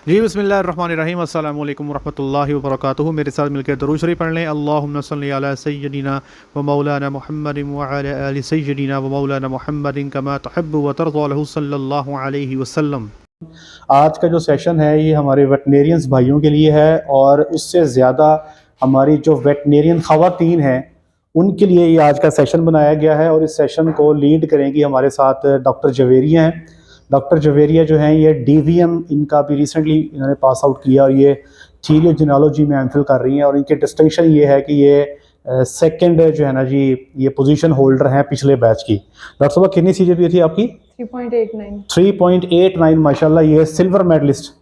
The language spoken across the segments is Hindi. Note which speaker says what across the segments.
Speaker 1: जी बिस्मिल्लाहिर्रहमानिर्रहीम अस्सलामु अलैकुम वरहमतुल्लाहि वबरकातुहू। मेरे साथ मिलकर दरूद शरीफ पढ़ लें। अल्लाहुम्मा सल्लि अला सय्यदिना व मौलाना मुहम्मदिन व अला आलि सय्यदिना व मौलाना मुहम्मदिन कमा तुहिब्बु व तर्ज़ा लहू सल्लल्लाहु अलैहि वसल्लम। आज का जो सेशन है ये हमारे वेटनेरियंस भाइयों के लिए है और उससे ज़्यादा हमारी जो वेटनेरियन ख़वातीन हैं उनके लिए ये आज का सेशन बनाया गया है। और इस सेशन को लीड करेंगी हमारे साथ डॉक्टर जवेरिया हैं। डॉक्टर जवेरिया जो हैं ये DVM इनका भी रिसेंटली इन्होंने पास आउट किया और ये थीरियोजेनोलॉजी में एमफिल कर रही हैं। और इनके डिस्टिंक्शन ये है कि ये सेकंड जो है ना जी ये पोजीशन होल्डर हैं पिछले बैच की। डॉक्टर साहब कितनी CGPA थी आपकी? 3.89 माशाल्लाह। ये सिल्वर मेडलिस्ट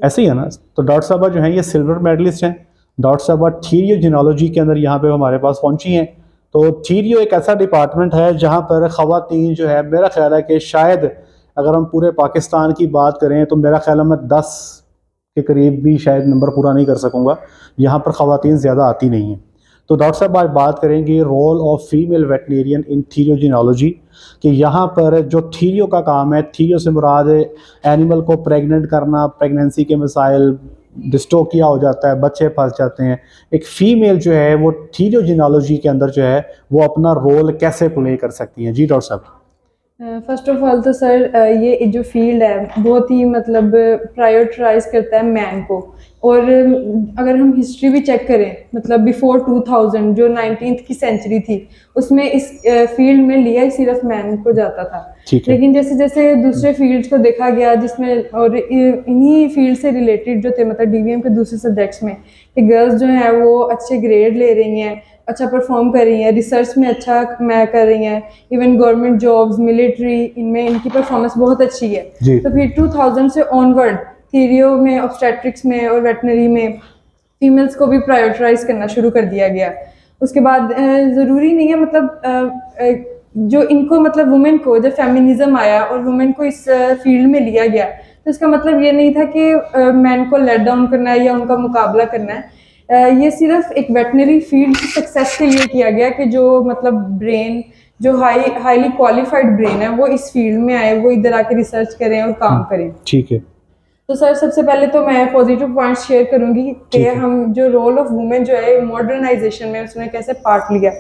Speaker 1: ऐसे ही है ना? तो डॉक्टर साहब जो हैं ये सिल्वर मेडलिस्ट हैं। डॉक्टर साहब थीरियोजेनोलॉजी के अंदर यहाँ पे हमारे पास पहुँची हैं। तो थीरियो एक ऐसा डिपार्टमेंट है जहाँ पर ख़वातीन जो है मेरा ख्याल है कि शायद अगर हम पूरे पाकिस्तान की बात करें तो मेरा ख्याल है मैं 10 के करीब भी शायद नंबर पूरा नहीं कर सकूँगा। यहाँ पर ख़वातीन ज़्यादा आती नहीं हैं। तो डॉक्टर साहब आज बात करेंगे रोल ऑफ फीमेल वेटनेरियन इन थीरियोजेनोलॉजी कि यहाँ पर जो थीरियो का काम है, थीरियो से मुराद एनिमल को प्रेग्नेंट करना, प्रेगनेंसी के मसाइल, डिस्टोकिया हो जाता है, बच्चे फंस जाते हैं। एक फ़ीमेल जो है वो थीरियोजेनोलॉजी के अंदर जो है वो अपना रोल कैसे प्ले कर सकती हैं? जी डॉक्टर साहब।
Speaker 2: फर्स्ट ऑफ ऑल तो सर ये जो फील्ड है बहुत ही मतलब प्रायोरिटाइज करता है मैन को। और अगर हम हिस्ट्री भी चेक करें मतलब बिफोर 2000 जो 19th की सेंचुरी थी उसमें इस फील्ड में लिया ही सिर्फ मैन को जाता था। लेकिन जैसे जैसे दूसरे फील्ड्स को देखा गया जिसमें और इन्हीं फील्ड से रिलेटेड जो थे मतलब DVM के दूसरे सब्जेक्ट्स में कि गर्ल्स जो हैं वो अच्छे ग्रेड ले रही हैं, अच्छा परफॉर्म कर रही हैं, रिसर्च में अच्छा कर रही हैं, इवन गवर्नमेंट जॉब्स, मिलिट्री, इनमें इनकी परफॉर्मेंस बहुत अच्छी है। तो फिर 2000 से ऑनवर्ड थीरियो में, ऑब्स्टेट्रिक्स में और वेटनरी में फीमेल्स को भी प्रायोरिटाइज करना शुरू कर दिया गया। उसके बाद ज़रूरी नहीं है मतलब जो इनको मतलब वुमेन को जब फेमिनिज्म आया और वुमेन को इस फील्ड में लिया गया तो इसका मतलब ये नहीं था कि मैन को लेट डाउन करना है या उनका मुकाबला करना है। ये सिर्फ एक वेटनरी फील्ड की सक्सेस के लिए किया गया कि जो मतलब ब्रेन जो हाईली क्वालिफाइड ब्रेन है वो इस फील्ड में आए, वो इधर आके रिसर्च करें और काम करें।
Speaker 1: ठीक है।
Speaker 2: तो सर सबसे पहले तो मैं पॉजिटिव पॉइंट्स शेयर करूंगी कि हम जो रोल ऑफ वुमेन जो है मॉडर्नाइजेशन में उसने कैसे पार्ट लिया।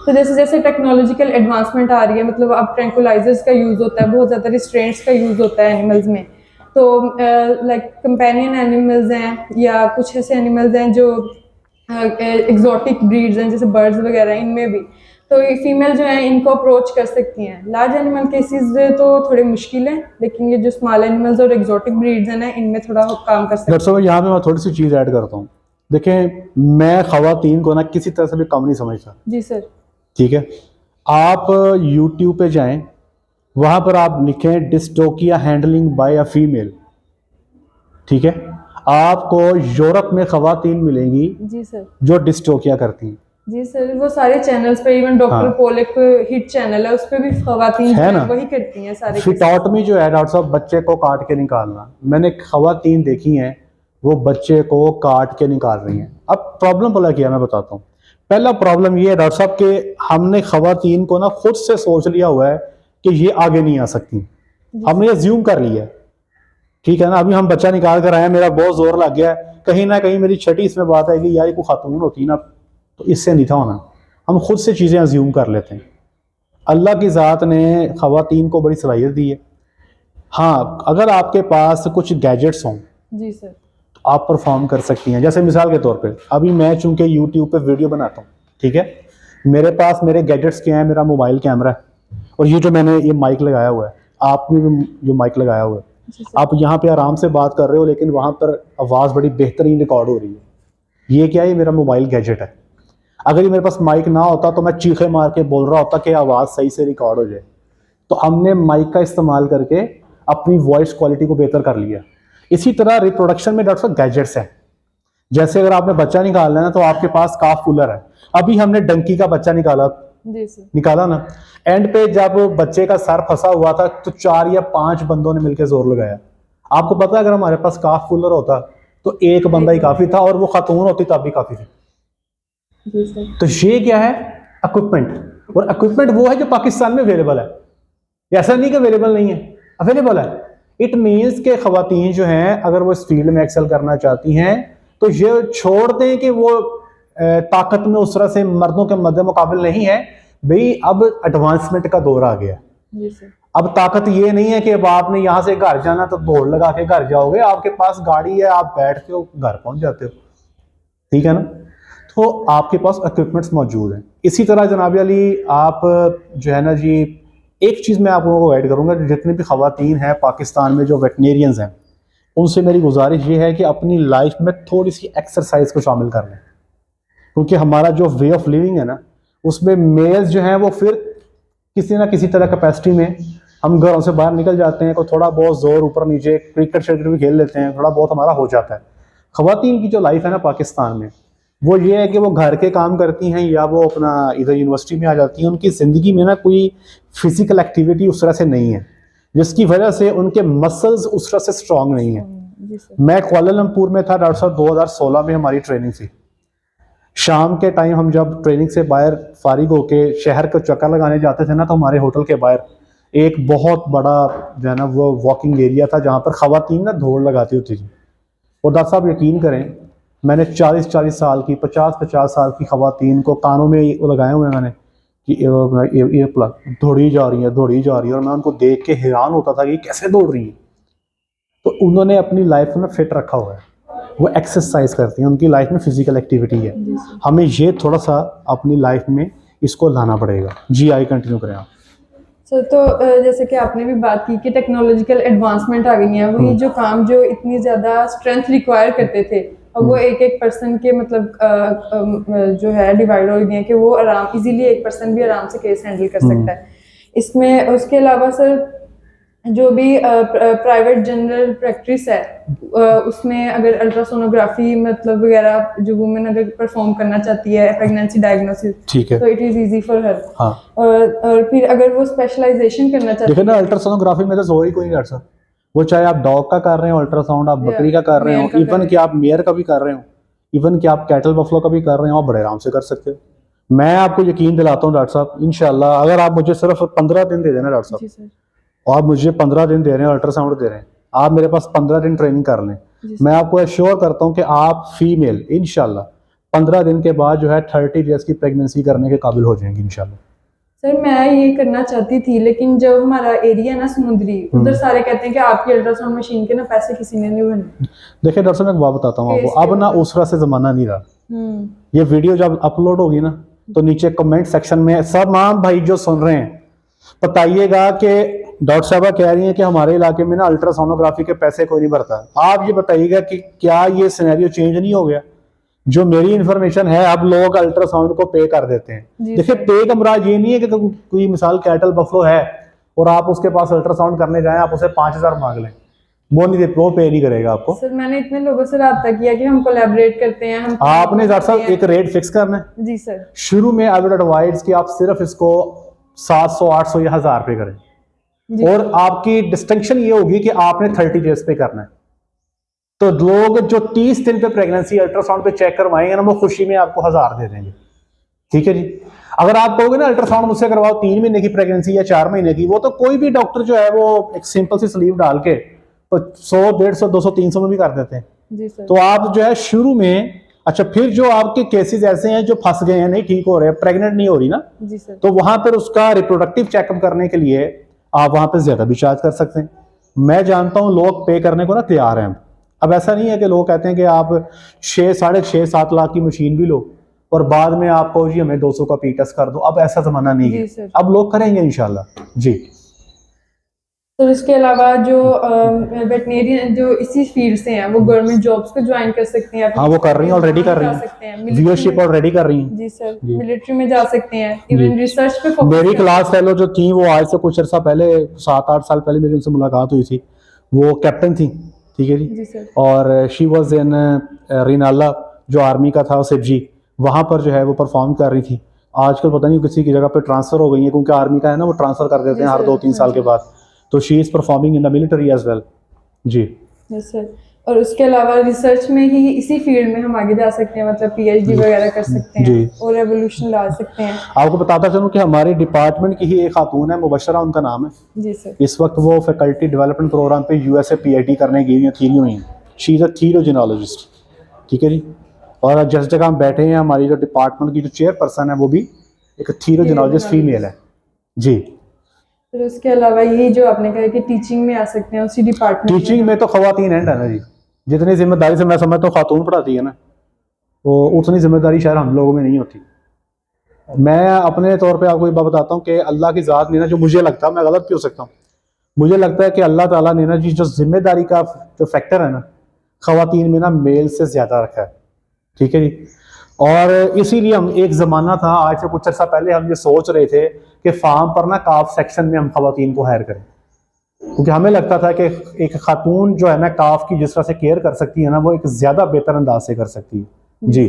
Speaker 2: तो जैसे जैसे टेक्नोलॉजिकल एडवांसमेंट आ रही है मतलब अब ट्रैंकुलाइजर्स का यूज़ होता है, बहुत ज़्यादा रिस्ट्रेंट्स का यूज़ होता है एनिमल्स में। तो लाइक कंपेनियन एनिमल्स हैं या कुछ ऐसे एनिमल्स हैं जो एग्जॉटिक ब्रीड्स हैं जैसे बर्ड्स वगैरह, इनमें भी तो फीमेल जो है इनको अप्रोच कर सकती हैं। लार्ज एनिमल केसेस तो थोड़े मुश्किल हैं लेकिन ये जो स्मॉल एनिमल्स और एग्जॉटिक ब्रीड्स हैं ना इनमें थोड़ा काम कर सकते हैं।
Speaker 1: डॉक्टर साहब यहाँ पे मैं थोड़ी सी चीज़ ऐड करता हूँ। देखें मैं ख़वातीन को ना किसी तरह से भी कम नहीं समझता।
Speaker 2: जी सर।
Speaker 1: ठीक है, आप YouTube पे जाएं, वहाँ पर आप लिखें dystocia handling by a female. ठीक है, आपको यूरोप में ख़वातीन मिलेंगी
Speaker 2: जी सर
Speaker 1: जो डिस्टोकिया करती हैं।
Speaker 2: जी सर, वो सारे चैनल्स पे इवन डॉक्टर पोल एक हिट चैनल है उस पे भी ख़वातीन है ना वही करती हैं सारे।
Speaker 1: फिटॉटमी जो है डॉक्टर साहब बच्चे को काट के निकालना, मैंने ख़वातीन देखी हैं वो बच्चे को काट के निकाल रही हैं। अब प्रॉब्लम भला क्या मैं बताता हूँ। पहला प्रॉब्लम ये है डॉक्टर साहब कि हमने ख़वातीन को ना खुद से सोच लिया हुआ है कि ये आगे नहीं आ सकती, हमने अज्यूम कर लिया। ठीक है ना, अभी हम बच्चा निकाल कर आए, मेरा बहुत जोर लग गया, कहीं ना कहीं मेरी छठी इसमें बात है कि यार कोई खातून होती ना तो इससे नहीं था होना। हम खुद से चीज़ें अज्यूम कर लेते हैं। अल्लाह की ज़ात ने ख़वातीन को बड़ी सलाहियत दी है। हाँ, अगर आपके पास कुछ गैजेट्स हों
Speaker 2: जी सर
Speaker 1: तो आप परफॉर्म कर सकती हैं। जैसे मिसाल के तौर पे अभी मैं चूंकि YouTube पे वीडियो बनाता हूँ, ठीक है, मेरे पास मेरे गैजेट्स क्या हैं, मेरा मोबाइल कैमरा है और ये जो मैंने ये माइक लगाया हुआ है, आपने भी जो माइक लगाया हुआ है, आप यहाँ पे आराम से बात कर रहे हो लेकिन वहाँ पर आवाज़ बड़ी बेहतरीन रिकॉर्ड हो रही है। ये क्या है? ये मेरा मोबाइल गैजेट है। अगर ये मेरे पास माइक ना होता तो मैं चीखे मार के बोल रहा होता कि आवाज़ सही से रिकॉर्ड हो जाए। तो हमने माइक का इस्तेमाल करके अपनी वॉइस क्वालिटी को बेहतर कर लिया। इसी तरह रिप्रोडक्शन में डॉक्टर साहब गैजेट्स हैं। जैसे अगर आपने बच्चा निकालना है ना तो आपके पास काफ कूलर है। अभी हमने डंकी का बच्चा निकाला ना, एंड पे जब बच्चे का सर फंसा हुआ था तो 4 या 5 बंदों ने मिलकर जोर लगाया। आपको पता है अगर हमारे पास काफ कूलर होता तो एक बंदा ही काफी था और वो खातून होती तब भी काफी थी। तो ये क्या है? इक्विपमेंट। और इक्विपमेंट वो है जो पाकिस्तान में अवेलेबल है। ऐसा नहीं कि अवेलेबल नहीं है, अवेलेबल है। इट मीन्स के खवातीन जो हैं अगर वो इस फील्ड में एक्सेल करना चाहती हैं तो ये छोड़ दें कि वो ताकत में उस तरह से मर्दों के मद्दे मुकाबले नहीं है भाई, अब एडवांसमेंट का दौर आ गया।
Speaker 2: जी सर।
Speaker 1: अब ताकत ये नहीं है कि अब आपने यहाँ से घर जाना तो दौड़ लगा के घर जाओगे, आपके पास गाड़ी है, आप बैठते हो घर पहुंच जाते हो, ठीक है ना। तो आपके पास इक्विपमेंट्स मौजूद हैं। इसी तरह जनाब अली आप जो है ना जी, एक चीज़ मैं आप लोगों को गाइड करूँगा, जितने भी ख़वातीन हैं पाकिस्तान में जो वेटनेरियंस हैं, उनसे मेरी गुजारिश ये है कि अपनी लाइफ में थोड़ी सी एक्सरसाइज को शामिल कर लें, क्योंकि हमारा जो वे ऑफ लिविंग है ना, उसमें मेल्स जो हैं वो फिर किसी ना किसी तरह कैपेसिटी में हम घरों से बाहर निकल जाते हैं, कोई थोड़ा बहुत जोर ऊपर नीचे क्रिकेट श्रिकेट भी खेल लेते हैं, थोड़ा बहुत हमारा हो जाता है। ख़वातीन की जो लाइफ है ना पाकिस्तान में, वो ये है कि वो घर के काम करती हैं या वो अपना इधर यूनिवर्सिटी में आ जाती हैं, उनकी ज़िंदगी में ना कोई फिजिकल एक्टिविटी उस तरह से नहीं है, जिसकी वजह से उनके मसल्स उस तरह से स्ट्रांग नहीं है। मैं कुआलालंपुर में था डॉक्टर साहब, 2016 में हमारी ट्रेनिंग थी। शाम के टाइम हम जब ट्रेनिंग से बाहर फारिग होके शहर को चक्कर लगाने जाते थे ना, तो हमारे होटल के बाहर एक बहुत बड़ा जो है ना वो वॉकिंग एरिया था, जहाँ पर ख़वातीन ना दौड़ लगाती होती थी। और डॉक्टर साहब यकीन करें, मैंने 40-40 साल की 50-50 साल की ख़वातीन को कानों में लगाए हुए मैंने कि ये दौड़ी जा रही है, दौड़ी जा रही है, और मैं उनको देख के हैरान होता था कि ये कैसे दौड़ रही है। तो उन्होंने अपनी लाइफ में फिट रखा हुआ है, वो एक्सरसाइज करती हैं, उनकी लाइफ में फिजिकल एक्टिविटी है। हमें ये थोड़ा सा अपनी लाइफ में इसको लाना पड़ेगा। जी आई कंटिन्यू करें आप।
Speaker 2: सर तो जैसे कि आपने भी बात की कि टेक्नोलॉजिकल एडवांसमेंट आ गई है, वही जो काम जो इतनी ज़्यादा स्ट्रेंथ रिक्वायर करते थे, और वो एक एक पर्सन के मतलब जो है डिवाइड हो गए हैं कि वो आराम इजीली एक पर्सन भी आराम से केस हैंडल कर सकता है इसमें। उसके अलावा सर जो भी प्राइवेट जनरल प्रैक्टिस है, उसमें अगर अल्ट्रासोनोग्राफी मतलब वगैरह जो वुमेन अगर परफॉर्म करना चाहती है प्रेगनेंसी डायग्नोसिस,
Speaker 1: ठीक है,
Speaker 2: तो it is easy for her.
Speaker 1: हाँ।
Speaker 2: और फिर अगर वो स्पेशलाइजेशन करना चाहती है,
Speaker 1: देखिए ना, अल्ट्रासोनोग्राफी में तो जोर ही कोई नहीं कर सकता। वो चाहे आप डॉग का कर रहे हो अल्ट्रासाउंड, आप बकरी का कर रहे हो, इवन कि आप मेयर का भी कर रहे हो, इवन कि आप कैटल बफलो का भी कर रहे हो, आप बड़े आराम से कर सकते हो। मैं आपको यकीन दिलाता हूँ डॉक्टर साहब, इंशाल्लाह अगर आप मुझे सिर्फ 15 दिन दे देना डॉक्टर साहब, और आप मुझे 15 दिन दे रहे हैं, अल्ट्रासाउंड दे रहे हैं, आप मेरे पास 15 दिन ट्रेनिंग कर लें, मैं आपको एश्योर करता हूँ कि आप फीमेल इंशाल्लाह 15 दिन के बाद जो है 30 डेज की प्रेगनेंसी करने के काबिल हो जाएंगी इंशाल्लाह।
Speaker 2: सर मैं ये करना चाहती थी, लेकिन जब हमारा एरिया ना समुद्री, उधर सारे कहते हैं कि आपकी अल्ट्रासाउंड मशीन के ना पैसे किसी ने नहीं बने।
Speaker 1: देखिए डॉक्टर साहब, मैं एक बात बताता हूँ आपको, अब ना उस तरह से ज़माना नहीं रहा। ये वीडियो जब अपलोड होगी ना, तो नीचे कमेंट सेक्शन में सब तमाम भाई जो सुन रहे हैं बताइएगा कि डॉक्टर साहबा कह रही हैं कि हमारे इलाके में ना अल्ट्रासोनोग्राफी के पैसे कोई नहीं भरता। आप ये बताइएगा कि क्या ये सिनेरियो चेंज नहीं हो गया? जो मेरी इन्फॉर्मेशन है, अब लोग अल्ट्रासाउंड को पे कर देते हैं। देखिए पे का मुराद ये नहीं है कि कोई मिसाल कैटल बफलो है और आप उसके पास अल्ट्रासाउंड करने जाएं, आप उसे 5000 मांग लें, वो नहीं, वो पे नहीं करेगा आपको।
Speaker 2: सर मैंने इतने लोगों से राब्ता किया कि हम कोलैबोरेट करते हैं, हम
Speaker 1: आपने डॉक्टर साहब एक रेट फिक्स करना है।
Speaker 2: जी सर।
Speaker 1: शुरू में आई वुड एडवाइज कि आप सिर्फ इसको 700, 800 या 1000 पे करें, और आपकी डिस्टिंक्शन ये होगी कि आपने 30 डेज पे करना है। तो लोग जो 30 दिन पे प्रेगनेंसी अल्ट्रासाउंड पे चेक करवाएंगे ना, वो खुशी में आपको 1000 दे देंगे, ठीक है जी। अगर आप कहोगे ना अल्ट्रासाउंड मुझसे करवाओ 3 महीने की प्रेगनेंसी या 4 महीने की, वो तो कोई भी डॉक्टर जो है वो एक सिंपल सी स्लीव डाल के तो 100, 150, 200, 300 में भी कर देते हैं।
Speaker 2: जी सर।
Speaker 1: तो आप जो है शुरू में, अच्छा फिर जो आपके केसेस ऐसे हैं जो फंस गए हैं, नहीं ठीक हो रहे हैं, प्रेग्नेंट नहीं हो रही ना,
Speaker 2: जी सर,
Speaker 1: तो वहां पर उसका रिप्रोडक्टिव चेकअप करने के लिए आप वहां पर ज्यादा भी चार्ज कर सकते हैं। मैं जानता हूं लोग पे करने को ना तैयार हैं। अब ऐसा नहीं है कि लोग कहते हैं कि आप 6, 6.5, 7 लाख की मशीन भी लो और बाद में आपको जी हमें 200 का पी टेस्ट कर दो। अब ऐसा जमाना नहीं है, अब लोग करेंगे इंशाल्लाह जी।
Speaker 2: तो इसके अलावा जो वेटनेरियन जो इसी फील्ड से हैं, वो गवर्नमेंट जॉब्स को ज्वाइन कर सकते हैं।
Speaker 1: हाँ, वो कर रही हैं, ऑलरेडी कर रही हैं, व्यूअरशिप ऑलरेडी कर रही हैं।
Speaker 2: जी सर, मिलिट्री में जा सकते हैं, इवन रिसर्च पे फोकस।
Speaker 1: मेरी क्लास फेलो जो थी वो आज से कुछ अर्सा पहले, 7-8 साल पहले मेरी उनसे मुलाकात हुई थी, वो कैप्टन थी, ठीक है जी
Speaker 2: सर।
Speaker 1: और शी वाज इन रिनाला जो आर्मी का था, सिपजी, वहाँ पर जो है वो परफॉर्म कर रही थी। आजकल पता नहीं किसी की जगह पे ट्रांसफर हो गई है, क्योंकि आर्मी का है ना, वो ट्रांसफर कर देते हैं हर 2-3 साल के बाद। तो she is performing in the military as well जी।
Speaker 2: Yes sir. और उसके अलावा रिसर्च में ही इसी फील्ड में हम आगे जा सकते हैं, मतलब पीएचडी वगैरह कर सकते हैं
Speaker 1: जी।
Speaker 2: और रेवोल्यूशन ला सकते हैं।
Speaker 1: आपको बताता चलूँ कि हमारे डिपार्टमेंट की ही एक खातून है, मुबशरा उनका नाम है।
Speaker 2: जी सर।
Speaker 1: इस वक्त वो फैकल्टी डेवलपमेंट प्रोग्राम पे यूएसए पीएचडी करने गई हुई हैं। शी इज़ अ थीरोजिनोलॉजिस्ट, ठीक है जी। और जिस जगह हम बैठे हैं, हमारी जो डिपार्टमेंट की जो चेयरपर्सन है वो भी एक थीरोजिनोलॉजिस्ट फीमेल है जी।
Speaker 2: फिर उसके अलावा यही जो आपने कहा कि टीचिंग में आ सकते हैं उसी डिपार्टमेंट
Speaker 1: टीचिंग में तो खवातीन एंड है ना जी। जितनी जिम्मेदारी से मैं समझता हूँ खातून पढ़ाती है ना, तो उतनी जिम्मेदारी शायद हम लोगों में नहीं होती। मैं अपने तौर पे आपको ये बात बताता हूँ कि अल्लाह की ज़ात ने ना, जो मुझे लगता है, मैं गलत भी हो सकता हूँ, मुझे लगता है कि अल्लाह ताला ने ना जी जो जिम्मेदारी का जो फैक्टर है ना, खवातीन में ना मेल से ज़्यादा रखा है, ठीक है जी। और इसीलिए हम, एक ज़माना था आज से कुछ अर्सा पहले, हम ये सोच रहे थे कि फार्म पर ना काफ सेक्शन में हम खवातीन को हायर करें, क्योंकि हमें लगता था कि एक खातून जो है ना काफ की जिस तरह से केयर कर सकती है ना, वो एक ज़्यादा बेहतर अंदाज से कर सकती है जी।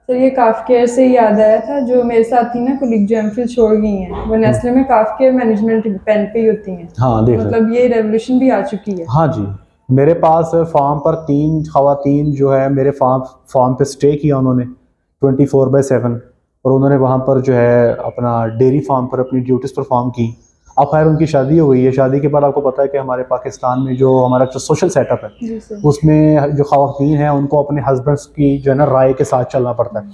Speaker 2: सर ये काफ केयर से याद आया था, जो मेरे साथ थी ना कुलीग जो एमफिल छोड़ गई हैं, वो नेस्ले में काफ केयर मैनेजमेंट पेन पे ही होती हैं।
Speaker 1: हाँ देख
Speaker 2: मतलब ये रेवोल्यूशन भी आ चुकी है।
Speaker 1: हाँ जी। मेरे पास फार्म पर 3 खवातीन जो है मेरे फार्म पे स्टे किया उन्होंने 24/7, और उन्होंने वहाँ पर जो है अपना डेयरी फार्म पर अपनी ड्यूटीज़ परफॉर्म की। अब खैर उनकी शादी हो गई है। शादी के बाद आपको पता है कि हमारे पाकिस्तान में जो हमारा जो सोशल सेटअप है, उसमें जो खवातीन हैं उनको अपने हस्बैंड्स की जो है ना राय के साथ चलना पड़ता है।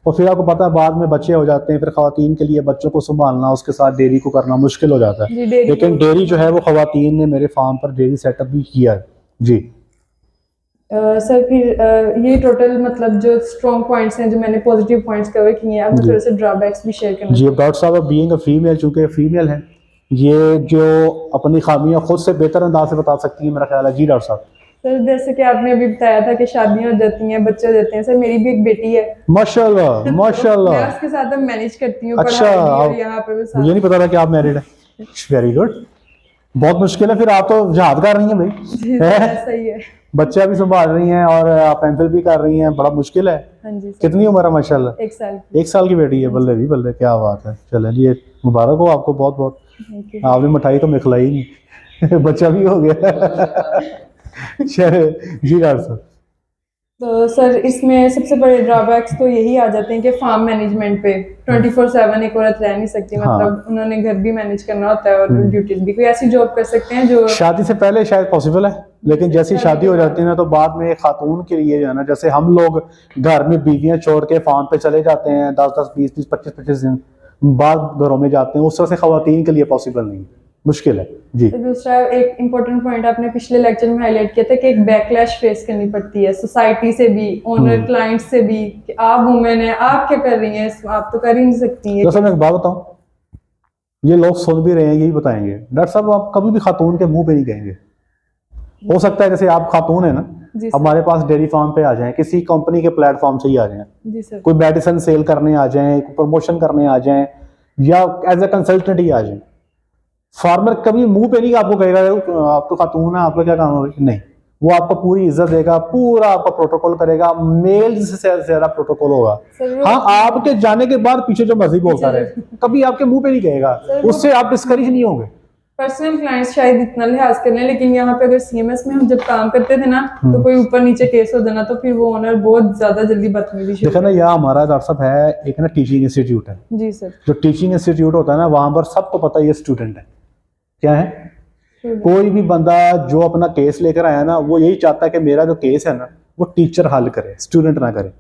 Speaker 1: और फिर आपको पता है बाद में बच्चे हो जाते हैं, फिर खवातीन के लिए बच्चों को संभालना, उसके साथ डेयरी को करना मुश्किल हो जाता है। लेकिन डेयरी जो है वो खवातीन ने मेरे फार्म पर डेयरी सेटअप भी किया है जी।
Speaker 2: सर फिर ये टोटल मतलब जो स्ट्रॉन्ग पॉइंट्स हैं, जो मैंने पॉजिटिव पॉइंट्स कवर किए हैं, अब थोड़े से ड्रॉबैक्स भी शेयर करना
Speaker 1: जी। डॉक्टर साहब, अब बीइंग अ फीमेल, चूँकि फीमेल है, ये जो अपनी खामियां खुद से बेहतर अंदाज से बता सकती है, मेरा ख्याल है जी। डॉक्टर साहब,
Speaker 2: सर जैसे कि आपने अभी बताया था कि शादियां हो जाती हैं, बच्चे हो जाते हैं, सर मेरी भी एक बेटी है।
Speaker 1: माशाल्लाह माशाल्लाह।
Speaker 2: मैं उसके साथ अब मैनेज करती हूँ,
Speaker 1: अच्छा,
Speaker 2: पढ़ाई भी और यहाँ पर भी साथ।
Speaker 1: मुझे नहीं पता था कि आप मैरिड है। Very good. बहुत मुश्किल है, फिर आप तो जहाद कर रही हैं भाई।
Speaker 2: जी सर, ऐसा ही है।
Speaker 1: बच्चा भी संभाल रही हैं और आप एमफिल भी कर रही हैं, बड़ा मुश्किल है।
Speaker 2: हाँ जी सर।
Speaker 1: कितनी उम्र है माशाल्लाह?
Speaker 2: 1 साल की।
Speaker 1: 1 साल की बेटी है। बल्ले भी बल्ले, क्या बात है। चले जी, मुबारक हो आपको बहुत बहुत।
Speaker 2: Thank you।
Speaker 1: आपने मिठाई तो मैं खिलाई नहीं। बच्चा भी हो गया। चले जी डॉक्टर साहब।
Speaker 2: तो सर इसमें सबसे बड़े ड्रॉबैक्स तो यही आ जाते हैं कि फार्म मैनेजमेंट पे 24/7 एक औरत रह नहीं सकती। मतलब उन्होंने घर भी मैनेज करना होता है और ड्यूटीज भी। कोई ऐसी जॉब कर सकते हैं जो
Speaker 1: शादी से पहले शायद पॉसिबल है, लेकिन जैसी शादी हो जाती है ना, तो बाद में खातून के लिए जो है ना, जैसे हम लोग घर में बीवियां छोड़ के फार्म पे चले जाते हैं 10-10, 20-20, 25-25 दिन बाद घरों में जाते हैं, उस तरह से खवातीन के लिए पॉसिबल नहीं, मुश्किल है जी।
Speaker 2: तो दूसरा एक इम्पोर्टेंट पॉइंट आपने पिछले लेक्चर में हाईलाइट किया था कि एक बैकलैश फेस करनी पड़ती है सोसाइटी से भी, ओनर क्लाइंट से भी, कि आप वुमेन है, आप क्या कर रही हैं, आप तो कर ही नहीं सकती हैं।
Speaker 1: जैसा मैं एक बात बताऊं, ये लोग सुन भी रहे हैं, यही बताएंगे डॉक्टर साहब आप कभी भी खातून के मुंह पे नहीं कहेंगे। हो सकता है जैसे आप खातून है ना, हमारे पास डेयरी फार्म पे आ जाएं, किसी कंपनी के प्लेटफॉर्म से ही आ जाएं,
Speaker 2: जी सर,
Speaker 1: कोई मेडिसिन सेल करने आ जाएं, प्रमोशन करने आ जाएं, या एज ए कंसल्टेंट ही आ जाएं, फार्मर कभी मुंह पे नहीं आपको कहेगा आप तो खातून है, आपका क्या काम है, नहीं। वो आपको पूरी इज्जत देगा, पूरा आपका प्रोटोकॉल करेगा, मेल से ज्यादा प्रोटोकॉल होगा। हाँ, आपके जाने के बाद पीछे जो मर्जी बोलता रहे, कभी आपके मुंह पे नहीं कहेगा, उससे आप डिस्करेज नहीं होंगे।
Speaker 2: पर्सनल क्लाइंट्स शायद इतना लिहाज कर लें, लेकिन यहाँ पे अगर सीएमएस में हम जब काम करते थे ना, तो कोई ऊपर नीचे केस हो जाना तो फिर वो ओनर बहुत ज्यादा जल्दी बदतमीजी शुरू।
Speaker 1: देखा ना, यहाँ हमारा डॉक्टर साहब है एक ना टीचिंग इंस्टीट्यूट है।
Speaker 2: जी सर। जो
Speaker 1: टीचिंग इंस्टीट्यूट होता है ना, वहां पर सबको पता है ये स्टूडेंट है, क्या है। कोई भी बंदा जो अपना केस लेकर आया ना, वो यही चाहता है कि मेरा जो केस है ना, वो टीचर हल करे, स्टूडेंट ना करे।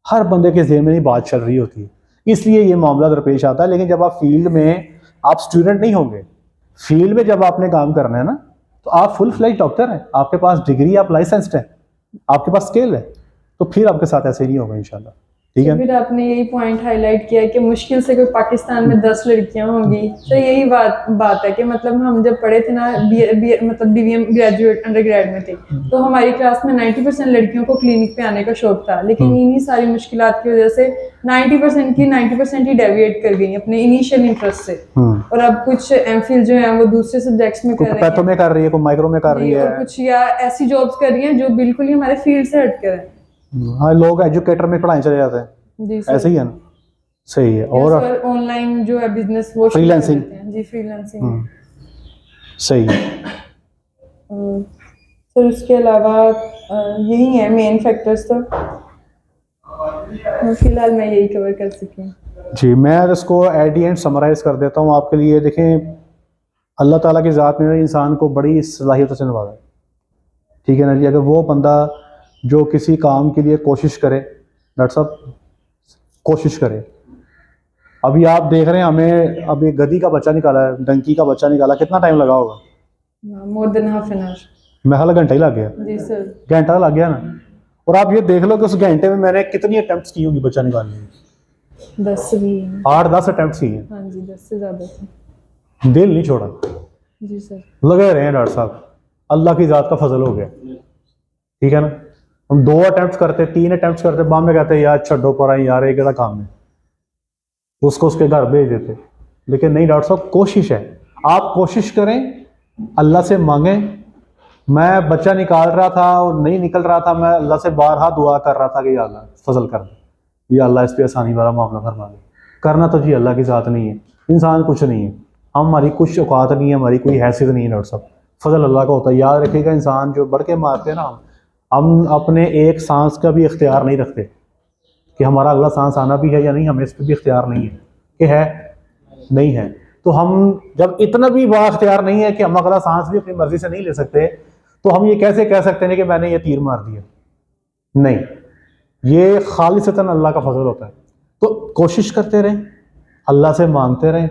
Speaker 1: हर बंदे के ज़हन में ही बात चल रही होती है, इसलिए ये मामला दरपेश आता है। लेकिन जब आप फील्ड में, आप स्टूडेंट नहीं होंगे, फील्ड में जब आपने काम करना है ना, तो आप फुल फ्लेज डॉक्टर हैं, आपके पास डिग्री, आप लाइसेंस्ड हैं, आपके पास स्किल है, तो फिर आपके साथ ऐसे नहीं होगा इंशाल्लाह, ठीक है।
Speaker 2: फिर आपने यही पॉइंट हाईलाइट किया कि मुश्किल से कोई पाकिस्तान में 10 लड़कियां होंगी। तो यही बात है कि मतलब हम जब पढ़े थे ना, मतलब डीवीएम ग्रेजुएट अंडर ग्रेड में थे, तो हमारी क्लास में 90% लड़कियों को क्लिनिक पे आने का शौक था। लेकिन इन्हीं सारी मुश्किलात की वजह से 90% ही डेविएट कर गई अपने इनिशियल इंटरेस्ट से। और अब कुछ एमफिल जो है वो दूसरे सब्जेक्ट्स में कर रही है,
Speaker 1: पैथो में कर रही है, कोई माइक्रो में कर रही है,
Speaker 2: और कुछ या ऐसी जॉब्स कर रही हैं जो बिल्कुल ही हमारे फील्ड से हटकर है।
Speaker 1: हाँ, लोग एजुकेटर में पढ़ाई चले जाते हैं,
Speaker 2: जी
Speaker 1: ऐसे ही है ना, सही है। और
Speaker 2: ऑनलाइन जो है बिजनेस, वो फ्रीलांसिंग। जी फ्रीलांसिंग,
Speaker 1: सही है।
Speaker 2: सर उसके अलावा यही है मेन फैक्टर्स तो फिलहाल मैं यही कवर कर सकी हूँ।
Speaker 1: जी, मैं इसको एट दी एंड समराइज़ कर देता हूँ आपके लिए। देखें, अल्लाह ताला की ज़ात ने इंसान को बड़ी सलाहियतों से नवाजा है, ठीक है ना जी। अगर वो बंदा जो किसी काम के लिए कोशिश करे, डॉक्टर साहब कोशिश करे, अभी आप देख रहे हैं हमें अभी गधी का बच्चा निकाला है, डंकी का बच्चा निकाला, कितना टाइम लगा होगा?
Speaker 2: More than half an hour.
Speaker 1: मैं हाल घंटा ही लग गया,
Speaker 2: जी सर।
Speaker 1: घंटा लग गया ना। और आप ये देख लो कि उस घंटे में मैंने कितनी अटेम्प्ट्स की होंगी बच्चा निकालने की?
Speaker 2: 10 भी।
Speaker 1: 8-10 अटेम्प्ट्स की हैं।
Speaker 2: हाँ जी, 10 से ज़्यादा थे।
Speaker 1: दिल नहीं छोड़ा,
Speaker 2: जी सर।
Speaker 1: लगे रहे हैं डॉक्टर साहब, अल्लाह की ज़ात का फजल हो गया, ठीक है ना। हम 2 अटेम्प्ट करते, 3 अटेम्प्ट करते, बाद में कहते यार छड्डो पर आई यार, एक काम है, उसको उसके घर भेज देते। लेकिन नहीं डॉक्टर साहब, कोशिश है, आप कोशिश करें, अल्लाह से मांगें। मैं बच्चा निकाल रहा था और नहीं निकल रहा था, मैं अल्लाह से बारहा दुआ कर रहा था कि या अल्लाह फजल कर दे, या अल्लाह इस पर आसानी वाला मामला फरमा दे। करना तो जी अल्लाह की ज़ात नहीं है, इंसान कुछ नहीं है, हमारी कुछ औकात नहीं है, हमारी कोई हैसियत नहीं है डॉक्टर साहब, फजल अल्लाह का होता है। याद रखिएगा, इंसान जो बढ़ के मारते हैं ना, हम अपने एक सांस का भी इख्तियार नहीं रखते कि हमारा अगला सांस आना भी है या नहीं, हमें इस पर भी इख्तियार नहीं है कि है नहीं है। तो हम जब इतना भी बड़ा इख्तियार नहीं है कि हम अगला सांस भी अपनी मर्जी से नहीं ले सकते, तो हम ये कैसे कह सकते हैं कि मैंने ये तीर मार दिया? नहीं, ये खालिसतन अल्लाह का फजल होता है। तो कोशिश करते रहें, अल्लाह से मांगते रहें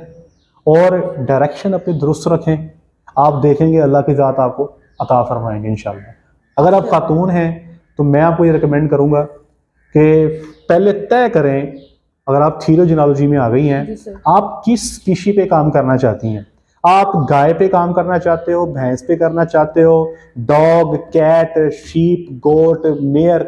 Speaker 1: और डायरेक्शन अपनी दुरुस्त रखें, आप देखेंगे अल्लाह की ज़ात आपको अता फरमाएंगे इंशाल्लाह। अगर आप खातून हैं तो मैं आपको ये रिकमेंड करूँगा कि पहले तय करें, अगर आप थीरोजिनोलॉजी में आ गई हैं, आप किस स्पीशी पे काम करना चाहती हैं। आप गाय पे काम करना चाहते हो, भैंस पे करना चाहते हो, डॉग, कैट, शीप, गोट, मेयर,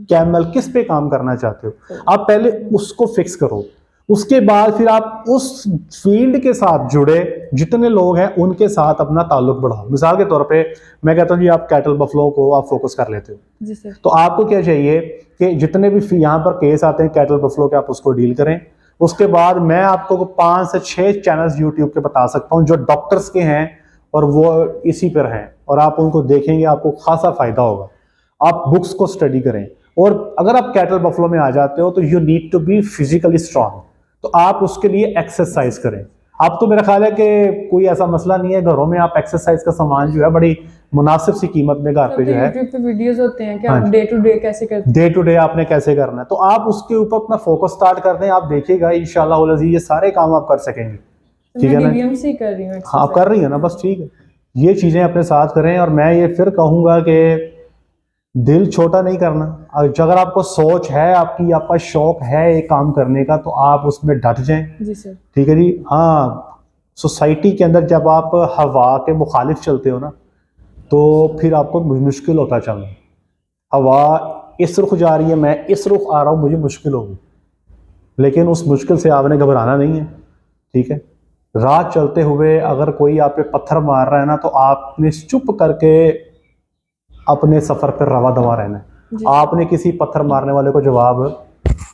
Speaker 1: कैमल, किस पे काम करना चाहते हो, आप पहले उसको फिक्स करो। उसके बाद फिर आप उस फील्ड के साथ जुड़े जितने लोग हैं उनके साथ अपना ताल्लुक बढ़ाओ। मिसाल के तौर पे मैं कहता हूँ जी, आप कैटल बफलो को आप फोकस कर लेते हो,
Speaker 2: जी सर।
Speaker 1: तो आपको क्या चाहिए कि जितने भी यहाँ पर केस आते हैं कैटल बफलो के, आप उसको डील करें। उसके बाद मैं आपको 5 से 6 चैनल्स यूट्यूब के बता सकता हूँ जो डॉक्टर्स के हैं और वो इसी पर हैं, और आप उनको देखेंगे, आपको खासा फायदा होगा। आप बुक्स को स्टडी करें, और अगर आप कैटल बफलो में आ जाते हो तो you need to be physically strong, तो आप उसके लिए एक्सरसाइज करें। आप तो मेरा ख्याल है कि कोई ऐसा मसला नहीं है, घरों में आप एक्सरसाइज का सामान जो है बड़ी मुनासिब सी कीमत में घर पे जो है,
Speaker 2: यूट्यूब पे वीडियोस होते हैं कि आप डे टू डे कैसे करते हैं,
Speaker 1: डे टू डे आपने कैसे करना है, तो आप उसके ऊपर अपना फोकस स्टार्ट कर दें। आप देखिएगा इंशाल्लाह अज़ीज़ ये सारे काम आप कर सकेंगे, ठीक है ना।
Speaker 2: डीवीएम से ही कर रही हूँ,
Speaker 1: हाँ, आप कर रही है ना, बस ठीक है। ये चीज़ें अपने साथ करें, और मैं ये फिर कहूँगा कि दिल छोटा नहीं करना। अगर आपको सोच है, आपका शौक है एक काम करने का, तो आप उसमें डट जाएं,
Speaker 2: जी सर,
Speaker 1: ठीक है जी। हाँ, सोसाइटी के अंदर जब आप हवा के मुखालिफ चलते हो ना, तो फिर आपको मुश्किल होता चलना। हवा इस रुख जा रही है, मैं इस रुख आ रहा हूँ, मुझे मुश्किल होगी, लेकिन उस मुश्किल से आपने घबराना नहीं है, ठीक है। रात चलते हुए अगर कोई आप पे पत्थर मार रहा है ना, तो आपने चुप करके अपने सफ़र पर रवा दवा रहना है। आपने किसी पत्थर मारने वाले को जवाब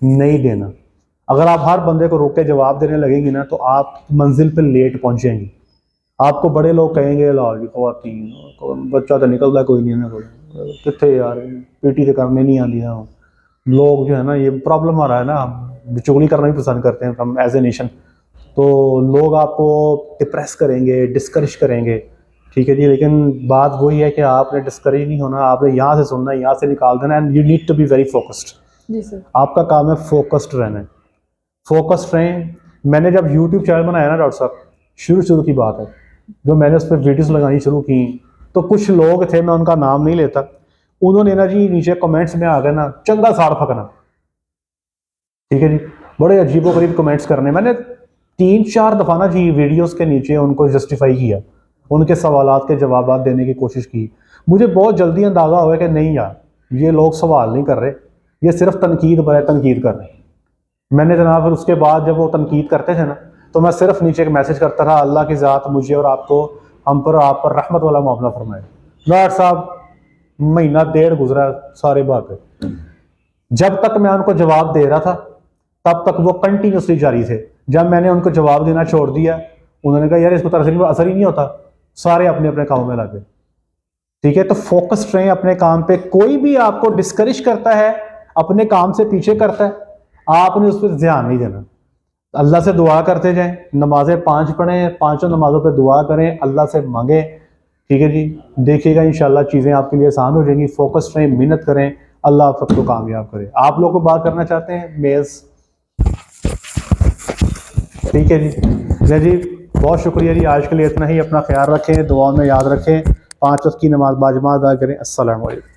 Speaker 1: नहीं देना। अगर आप हर बंदे को रोक के जवाब देने लगेंगी ना, तो आप मंजिल पर लेट पहुंचेंगी। आपको बड़े लोग कहेंगे ला जी खवातीन बच्चा तो निकलता कोई नहीं ना, कोई कितने यार पीटी तो करने नहीं आती ना। लोग जो है ना, ये प्रॉब्लम आ रहा है ना, हम चुगली करना भी पसंद करते हैं हम एज ए नेशन, तो लोग आपको डिप्रेस करेंगे, डिस्करेज करेंगे, ठीक है जी। लेकिन बात वही है कि आपने डिस्करेज नहीं होना, आपने यहाँ से सुनना है, यहाँ से निकाल देना, and you need to be very focused.
Speaker 2: जी सर,
Speaker 1: आपका काम है फोकस्ड रहना है, फोकस्ड रहें। मैंने जब यूट्यूब चैनल बनाया ना डॉक्टर साहब, शुरू की बात है, जो मैंने उस पर वीडियोस लगानी शुरू की, तो कुछ लोग थे, मैं उनका नाम नहीं लेता, उन्होंने ना जी नीचे कमेंट्स में आ गए ना चंगा साड़ फकना, ठीक है जी, बड़े अजीबोगरीब कमेंट्स करने। मैंने 3-4 दफ़ा ना जी वीडियोस के नीचे उनको जस्टिफाई किया, उनके सवालात के जवाब देने की कोशिश की। मुझे बहुत जल्दी अंदाज़ा हुआ कि नहीं यार, ये लोग सवाल नहीं कर रहे, ये सिर्फ तनकीद पर तनकीद कर रहे हैं। मैंने जनाब फिर उसके बाद जब वो तनकीद करते थे ना, तो मैं सिर्फ नीचे एक मैसेज करता रहा, अल्लाह की ज़ात मुझे और आपको, हम पर, आप पर रहमत वाला मामला फरमाए। डॉक्टर साहब महीना 1.5 गुजरा सारे बात है, जब तक मैं उनको जवाब दे रहा था तब तक वो कंटिन्यूसली जारी थे। जब मैंने उनको जवाब देना छोड़ दिया, उन्होंने कहा यार इसको तो असर ही नहीं होता, सारे अपने अपने कामों में लगे। ठीक है, तो फोकस्ड रहें अपने काम पे। कोई भी आपको डिस्करेज करता है, अपने काम से पीछे करता है, आपने उस पर ध्यान नहीं देना। अल्लाह से दुआ करते जाएं, नमाजें 5 पढ़ें, 5 नमाजों पे दुआ करें, अल्लाह से मांगे। ठीक है जी, देखिएगा इंशाल्लाह चीज़ें आपके लिए आसान हो जाएंगी। फोकस्ड रहें, मेहनत करें, अल्लाह आप सबको कामयाब करे। आप लोग को बात करना चाहते हैं मेज़? ठीक है जी, जी बहुत शुक्रिया जी, आज के लिए इतना ही। अपना ख्याल रखें, दुआ में याद रखें, 5 वक्त की नमाज बाजमात अदा करें। अस्सलाम वालेकुम।